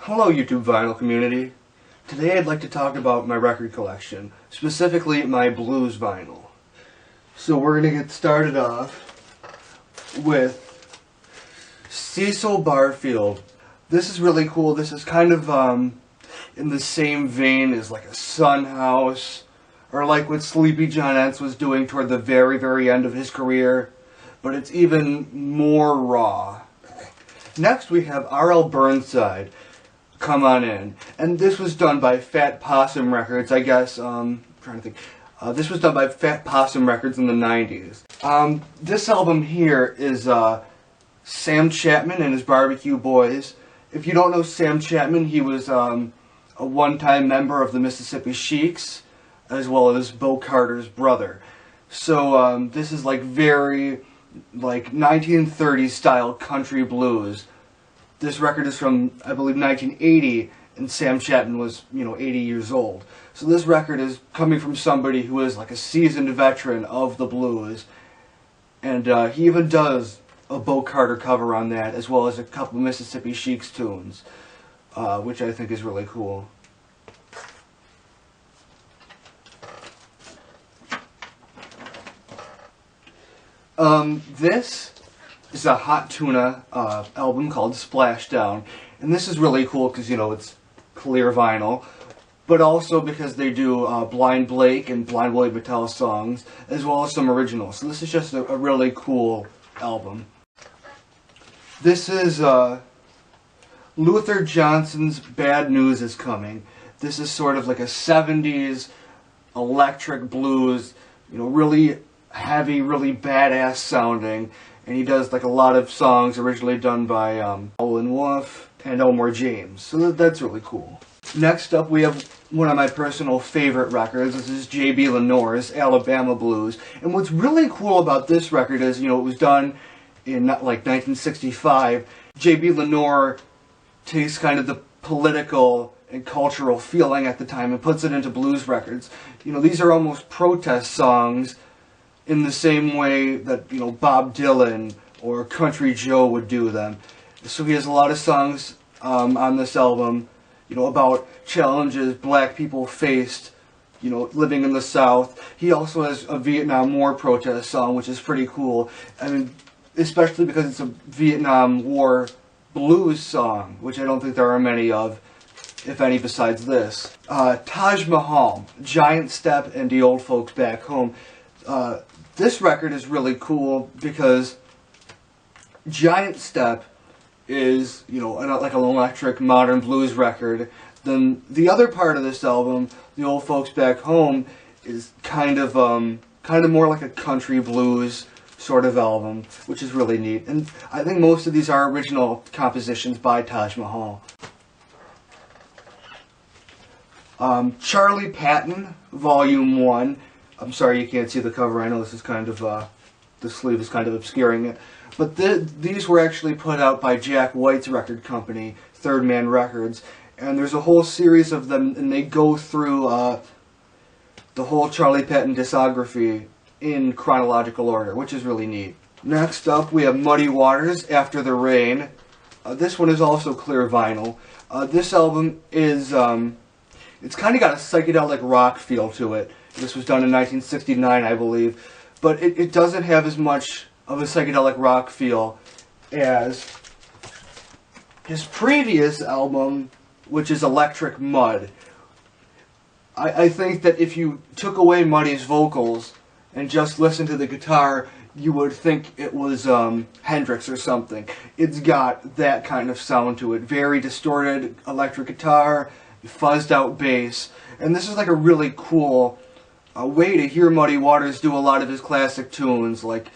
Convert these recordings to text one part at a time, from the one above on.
Hello YouTube vinyl community. Today I'd like to talk about my record collection, specifically my blues vinyl. So we're going to get started off with Cecil Barfield. This is really cool. This is kind of in the same vein as like a Son House, or like what Sleepy John Entz was doing toward the very end of his career, but it's even more raw. Next we have R.L. Burnside, Come On In, and this was done by Fat Possum Records, I guess. I'm trying to think. This was done by Fat Possum Records in the 90s. This album here is Sam Chapman and his Barbecue Boys. If you don't know Sam Chapman, he was a one-time member of the Mississippi Sheiks, as well as Bo Carter's brother. So this is like very like 1930s style country blues. This record is from, I believe, 1980, and Sam Chapman was, 80 years old. So this record is coming from somebody who is like a seasoned veteran of the blues, and he even does a Bo Carter cover on that, as well as a couple Mississippi Sheiks tunes, which I think is really cool. This is a Hot Tuna album called Splashdown, and this is really cool because, it's clear vinyl, but also because they do Blind Blake and Blind Willie Battelle songs, as well as some originals. So this is just a really cool album. This is Luther Johnson's Bad News Is Coming. This is sort of like a 70s electric blues, really heavy, really badass sounding, and he does like a lot of songs originally done by Howlin' Wolf and Elmore James, so that's really cool. Next up we have one of my personal favorite records. This is J.B. Lenore's Alabama Blues, and what's really cool about this record is, it was done in like 1965. J.B. Lenore takes kind of the political and cultural feeling at the time and puts it into blues records. These are almost protest songs, in the same way that, Bob Dylan or Country Joe would do them. So he has a lot of songs on this album, about challenges black people faced, living in the South. He also has a Vietnam War protest song, which is pretty cool. I mean, especially because it's a Vietnam War blues song, which I don't think there are many of, if any, besides this. Taj Mahal, Giant Step, and The Old Folks Back Home. This record is really cool because Giant Step is, like an electric modern blues record. Then the other part of this album, The Old Folks Back Home, is kind of more like a country blues sort of album, which is really neat. And I think most of these are original compositions by Taj Mahal. Charlie Patton, Volume 1. I'm sorry you can't see the cover. I know this is kind of, the sleeve is kind of obscuring it. But these were actually put out by Jack White's record company, Third Man Records. And there's a whole series of them, and they go through the whole Charlie Patton discography in chronological order, which is really neat. Next up, we have Muddy Waters, After the Rain. This one is also clear vinyl. This album is, it's kind of got a psychedelic rock feel to it. This was done in 1969, I believe, but it doesn't have as much of a psychedelic rock feel as his previous album, which is Electric Mud. I think that if you took away Muddy's vocals and just listened to the guitar, you would think it was Hendrix or something. It's got that kind of sound to it. Very distorted electric guitar, fuzzed out bass, and this is like a really cool way to hear Muddy Waters do a lot of his classic tunes like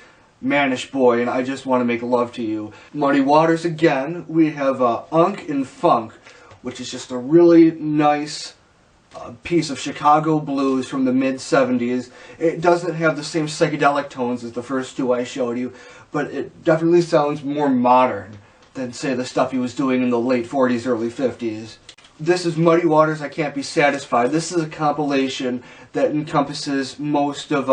Manish Boy and I Just Want to Make Love to You. Muddy Waters again. We have Unk and Funk, which is just a really nice piece of Chicago blues from the mid-70s. It doesn't have the same psychedelic tones as the first two I showed you, but it definitely sounds more modern than, say, the stuff he was doing in the late 40s, early 50s. This is Muddy Waters, I Can't Be Satisfied. This is a compilation that encompasses most of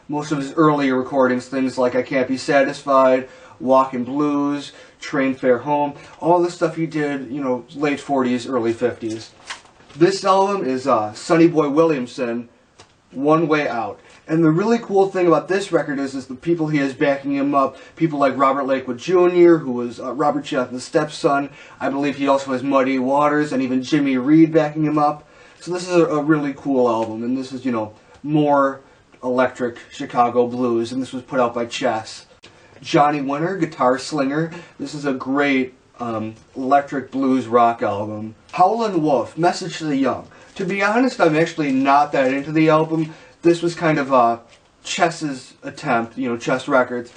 his earlier recordings, things like I Can't Be Satisfied, Walkin' Blues, Train Fare Home, all the stuff he did, you know, late 40s, early 50s. This album is Sonny Boy Williamson, One Way Out. And the really cool thing about this record is the people he has backing him up. People like Robert Lakewood Jr., who was Robert Johnson's stepson. I believe he also has Muddy Waters and even Jimmy Reed backing him up. So this is a really cool album. And this is, you know, more electric Chicago blues. And this was put out by Chess. Johnny Winter, Guitar Slinger. This is a great electric blues rock album. Howlin' Wolf, Message to the Young. To be honest, I'm actually not that into the album. This was kind of Chess's attempt, you know, Chess Records,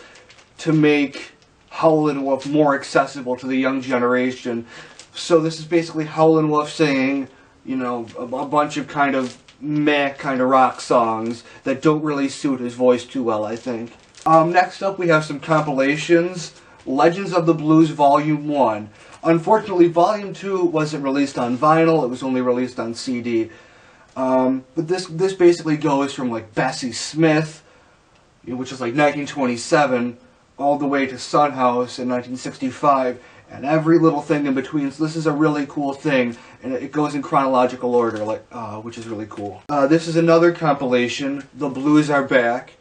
to make Howlin' Wolf more accessible to the young generation. So this is basically Howlin' Wolf singing, you know, a bunch of kind of meh kind of rock songs that don't really suit his voice too well, I think. Next up we have some compilations. Legends of the Blues Volume 1. Unfortunately, Volume 2 wasn't released on vinyl, it was only released on CD. But this basically goes from like Bessie Smith, which is like 1927, all the way to Son House in 1965, and every little thing in between. So this is a really cool thing, and it goes in chronological order, like which is really cool. This is another compilation, The Blues Are Back.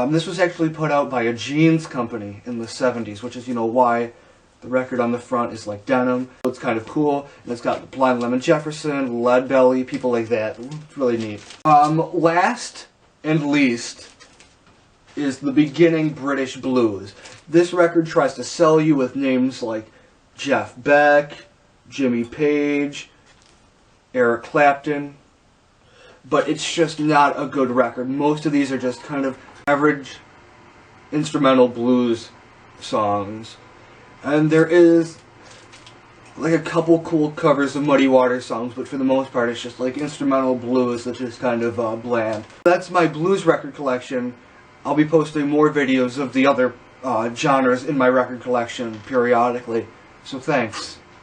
This was actually put out by a jeans company in the 70s, which is, you know, why the record on the front is like denim. It's kind of cool, and it's got Blind Lemon Jefferson, Leadbelly, people like that. It's really neat. Last and least is the beginning British blues. This record tries to sell you with names like Jeff Beck, Jimmy Page, Eric Clapton, but it's just not a good record. Most of these are just kind of average instrumental blues songs. And there is like a couple cool covers of Muddy Waters songs, but for the most part it's just like instrumental blues that's just kind of bland. That's my blues record collection. I'll be posting more videos of the other genres in my record collection periodically, so thanks.